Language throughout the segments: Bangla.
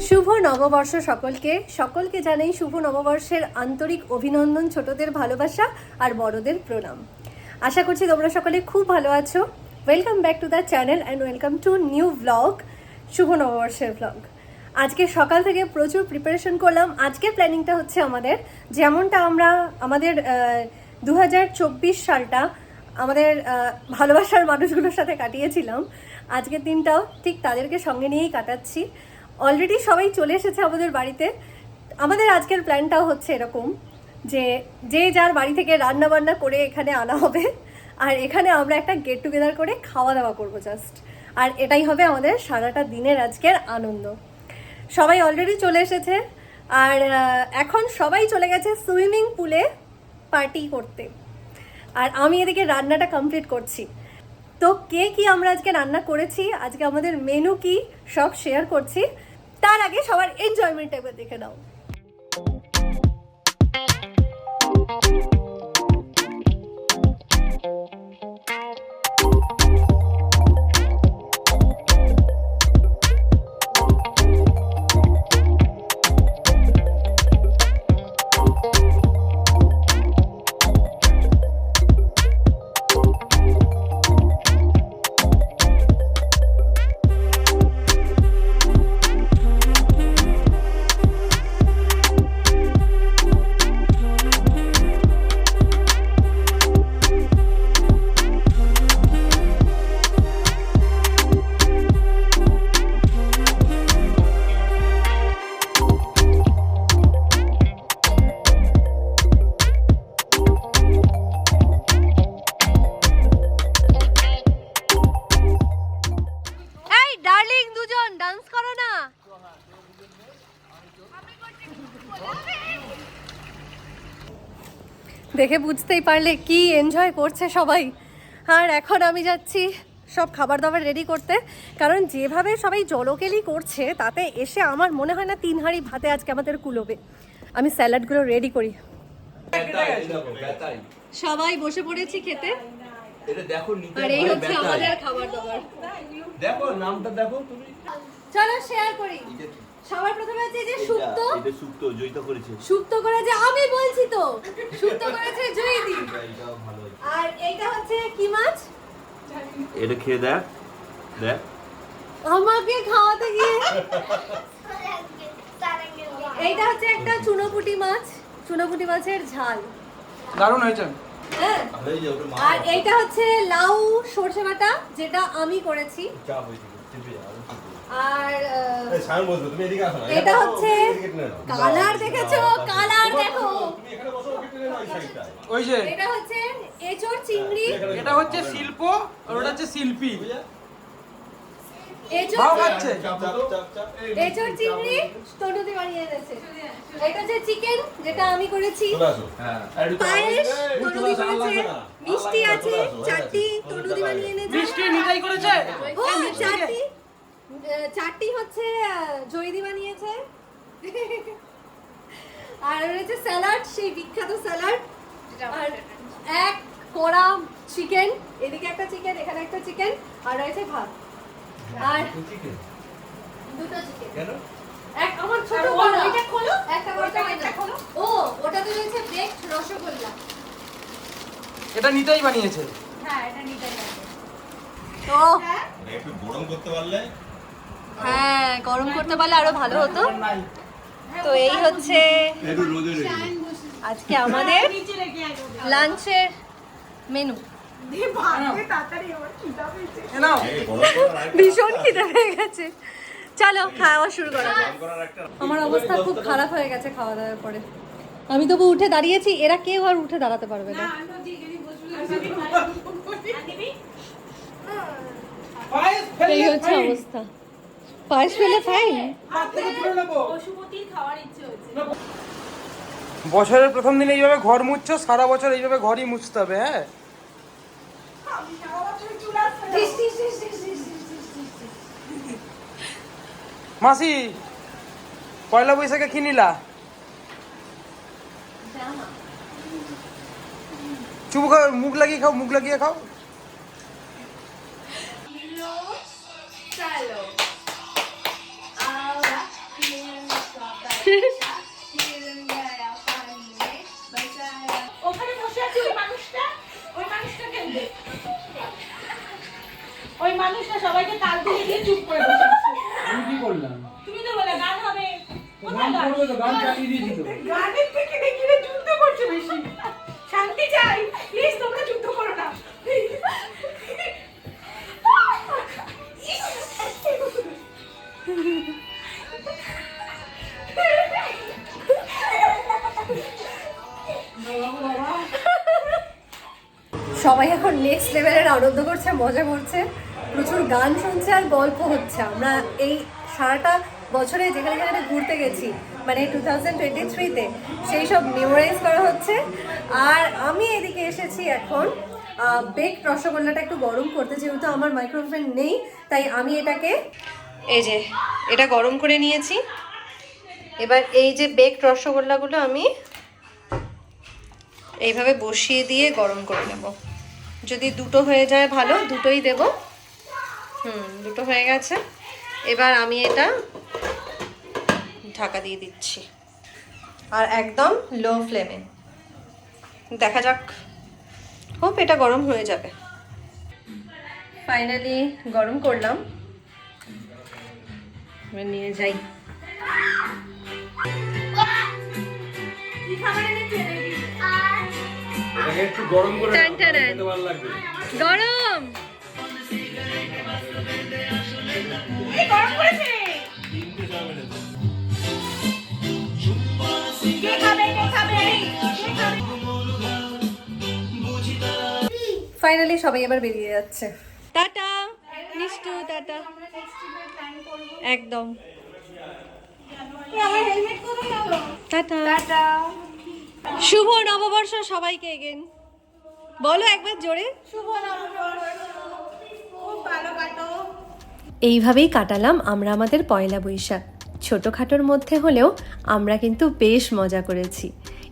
শুভ নববর্ষ সকলকে জানাই শুভ নববর্ষের আন্তরিক অভিনন্দন, ছোটদের ভালোবাসা আর বড়দের প্রণাম। আশা করছি তোমরা সকলে খুব ভালো আছো। Welcome back to the channel and welcome to new blog, শুভ নববর্ষের ব্লগ। আজকে সকাল থেকে প্রচুর প্রিপারেশন করলাম। আজকের প্ল্যানিংটা হচ্ছে যেমনটা আমরা আমাদের 2024 সালটা আমাদের ভালোবাসার মানুষগুলোর সাথে কাটিয়েছিলাম, আজকের দিনটাও ঠিক তাদেরকে সঙ্গে নিয়েই কাটাচ্ছি। অলরেডি সবাই চলে এসেছে আমাদের বাড়িতে। আমাদের আজকের প্ল্যানটাও হচ্ছে এরকম যে যার বাড়ি থেকে রান্না বান্না করে এখানে আনা হবে, আর এখানে আমরা একটা গেট টুগেদার করে খাওয়া দাওয়া করবো জাস্ট। আর এটাই হবে আমাদের সারাটা দিনের আজকের আনন্দ। সবাই অলরেডি চলে এসেছে, আর এখন সবাই চলে গেছে সুইমিং পুলে পার্টি করতে, আর আমি এদিকে রান্নাটা কমপ্লিট করছি। তো কি আমরা আজকে রান্না করেছি, আজকে আমাদের মেনু কি, সব শেয়ার করছি। তার আগে সবার এনজয়মেন্ট একবার দেখে নাও। দেখে বুঝতেই পারলে কি এনজয় করছে সবাই। আর এখন আমি যাচ্ছি সব খাবার দাবার রেডি করতে, কারণ যেভাবে সবাই জলকেলি করছে তাতে এসে আমার মনে হয় না 3 হাঁড়ি ভাতে আজকে আমাদের কুলোবে। আমি স্যালাডগুলো রেডি করি। সবাই বসে পড়েছি খেতে, আর এই হচ্ছে আমাদের খাবার দাবার। দেখো নামটা দেখো তুমি, চলো শেয়ার করি। সবার প্রথমে আছে যে সুক্তো, এটা সুক্তো জয়িতা করেছে। সুক্তো করেছে আমি বলছি তো, সুক্তো করেছে জয়িদি। এটাও ভালো হয়েছে। আর এইটা হচ্ছে কি মাছ, এটা খেয়ে দেখ দেখ আমাকে খাওয়াতে গিয়ে। এইটা হচ্ছে একটা চুনোপুটি মাছ, চুনোপুটি মাছের ঝাল, দারুণ হয়েছে। হ্যাঁ। আর এইটা হচ্ছে লাউ সরষে বাটা, যেটা আমি করেছি। আর এটা হচ্ছে কালার, দেখেছো কালার দেখো। ওই যে এটা হচ্ছে এঁচড় চিংড়ি, এটা হচ্ছে শিল্প আর ওটা হচ্ছে শিল্পী। এঁচড় ভাও খাচ্ছে। এঁচড় চিংড়ি তনুদি বানিয়ে এনেছে। এটা হচ্ছে চিকেন, যেটা আমি করেছি। পায়েস তনুদি করেছে, মিষ্টি আছে, চাটনি তনুদি বানিয়ে এনেছে। মিষ্টি নিতাই করেছে। ও চাটনি হচ্ছে জয়দি বানিয়েছে। আর রয়েছে স্যালাড, সেই বিখ্যাত স্যালাড। আর এক কড়া চিকেন, এদিকে একটা চিকেন, এখানে একটা চিকেন, আর রয়েছে ভাত। আর দুটো চিকেন। কেন? এক আমার ছোট বড়, এটা খোলো, একটা বড় একটা খোলো। ও ওটাতে রয়েছে বেকড রসগোল্লা। এটা নিতাই বানিয়েছে। হ্যাঁ এটা নিতাই বানিয়েছে। তো একটু গরম করতে পারলে, হ্যাঁ গরম করতে পারলে আরো ভালো হতো। তো এই হচ্ছে একটু রোদে রেখে আজকে আমাদের লাঞ্চের মেনু। ভীষণ খিদে পেয়ে গেছে, চলো খাওয়া শুরু করা যাক। আমার অবস্থা খুব খারাপ হয়ে গেছে খাওয়া দাওয়ার পরে। আমি তবু উঠে দাঁড়িয়েছি, এরা কেউ আর উঠে দাঁড়াতে পারবে না। এই হচ্ছে অবস্থা। পায়েস ফেলে ফাইন। বছরের প্রথম দিন এইভাবে ঘর মুছছো, সারা বছর এইভাবে ঘরই মুছতে হবে। হ্যাঁ মাসি, পয়লা বৈশাখে কি নিলা? চুপ খাও, মুখ লাগিয়ে খাও, মুখ লাগিয়ে খাও। Chalo. মানুষ না, সবাইকে তাল দিয়ে দিয়ে চুপ করে বসে আছে। আমি কি করলাম? তুমি তো বলে গান হবে, কোথায় গান গান? করবে তো, গান চালিয়ে দিয়েছি তো। গানের থেকে দেখি রে যুদ্ধ করছে বেশি। শান্তি চাই, প্লিজ তোমরা যুদ্ধ করো না। সবাই এখন নেক্সট লেভেলের আনন্দ করছে, মজা করছে, প্রচুর গান শুনছে আর গল্প হচ্ছে। আমরা এই সারাটা বছরে যেখানে যেখানে ঘুরতে গেছি, মানে 2023-তে, সেই সব মেমোরাইজ করা হচ্ছে। আর আমি এদিকে এসেছি এখন বেকড রসগোল্লাটা একটু গরম করতে, যেহেতু আমার মাইক্রোওভেন নেই, তাই আমি এটাকে এই যে এটা গরম করে নিয়েছি। এবার এই যে বেকড রসগোল্লাগুলো আমি এইভাবে বসিয়ে দিয়ে গরম করে নেব। যদি দুটো হয়ে যায় ভালো, দুটোই দেব। দুটো হয়ে গেছে। এবার আমি এটা ঢাকা দিয়ে দিচ্ছি আর একদম লো ফ্লেমে। দেখা যাক, হোপ এটা গরম হয়ে যাবে। ফাইনালি গরম করলাম, এবার নিয়ে যাই। কি খাবার এনেছে? এটাকে একটু গরম করে টান টান। খেতে ভালো লাগবে। গরম এই গরম করেছে। কে খাবে, কে খাবে, কে খাবে? ফাইনালি সবাই এবার বেরিয়ে যাচ্ছে। টাটা নিষ্ঠু, টাটা। একদম আমার হেলমেট কোথায় গেল? টাটা। টাটা। শুভ নববর্ষ সবাইকে এগেন বলো একবার জোরে। শুভ নববর্ষ, খুব ভালো কাটো। এইভাবেই কাটালাম আমরা আমাদের পয়লা বৈশাখ। ছোটোখাটোর মধ্যে হলেও আমরা কিন্তু বেশ মজা করেছি।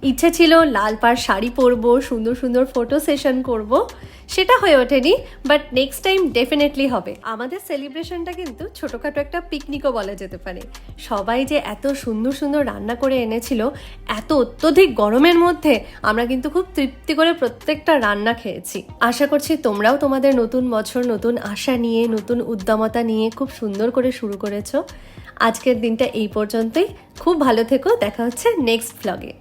ইচ্ছে ছিল লাল পাড় শাড়ি পরবো, সুন্দর সুন্দর ফটো সেশন করব, সেটা হয়ে ওঠেনি, বাট নেক্সট টাইম ডেফিনেটলি হবে। আমাদের সেলিব্রেশনটা কিন্তু ছোটোখাটো একটা পিকনিকও বলা যেতে পারে। সবাই যে এত সুন্দর সুন্দর রান্না করে এনেছিল, এত অত্যধিক গরমের মধ্যে আমরা কিন্তু খুব তৃপ্তি করে প্রত্যেকটা রান্না খেয়েছি। আশা করছি তোমরাও তোমাদের নতুন বছর নতুন আশা নিয়ে, নতুন উদ্যমতা নিয়ে খুব সুন্দর করে শুরু করেছো। আজকের দিনটা এই পর্যন্তই। খুব ভালো থেকো, দেখা হচ্ছে নেক্সট ভ্লগে।